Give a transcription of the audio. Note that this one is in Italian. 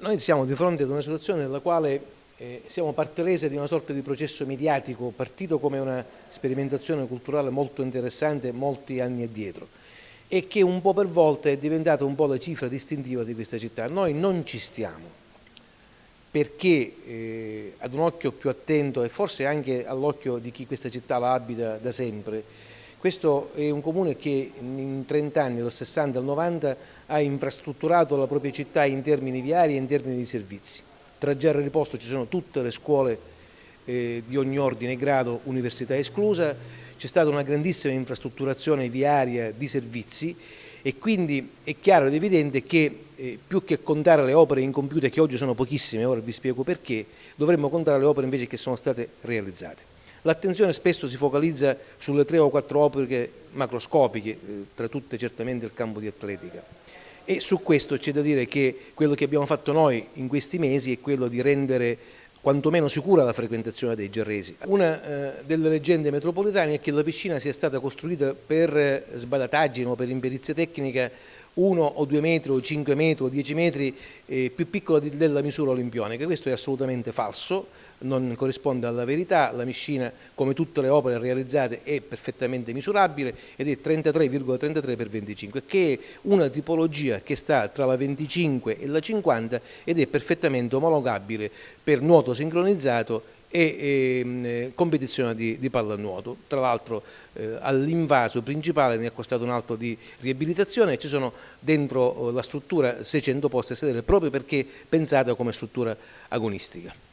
Noi siamo di fronte ad una situazione nella quale siamo parte resa di una sorta di processo mediatico partito come una sperimentazione culturale molto interessante molti anni addietro e che un po' per volta è diventata un po' la cifra distintiva di questa città. Noi non ci stiamo perché ad un occhio più attento e forse anche all'occhio di chi questa città la abita da sempre, questo è un comune che in 30 anni, dal 60 al 90, ha infrastrutturato la propria città in termini viari e in termini di servizi. Tra Gerri e Riposto ci sono tutte le scuole di ogni ordine e grado, università esclusa, c'è stata una grandissima infrastrutturazione viaria di servizi e quindi è chiaro ed evidente che più che contare le opere incompiute, che oggi sono pochissime, ora vi spiego perché, dovremmo contare le opere invece che sono state realizzate. L'attenzione spesso si focalizza sulle 3 o 4 opere macroscopiche, tra tutte certamente il campo di atletica. E su questo c'è da dire che quello che abbiamo fatto noi in questi mesi è quello di rendere quantomeno sicura la frequentazione dei gerresi. Una delle leggende metropolitane è che la piscina sia stata costruita per sbadataggine o per imperizia tecnica 1 o 2 metri o 5 metri o 10 metri più piccola della misura olimpionica. Questo è assolutamente falso, non corrisponde alla verità. La piscina, come tutte le opere realizzate, è perfettamente misurabile ed è 33,33 per 25, che è una tipologia che sta tra la 25 e la 50 ed è perfettamente omologabile per nuoto sincronizzato e competizione di pallanuoto. Tra l'altro all'invaso principale ne è costato un altro di riabilitazione e ci sono dentro la struttura 600 posti a sedere proprio perché pensata come struttura agonistica.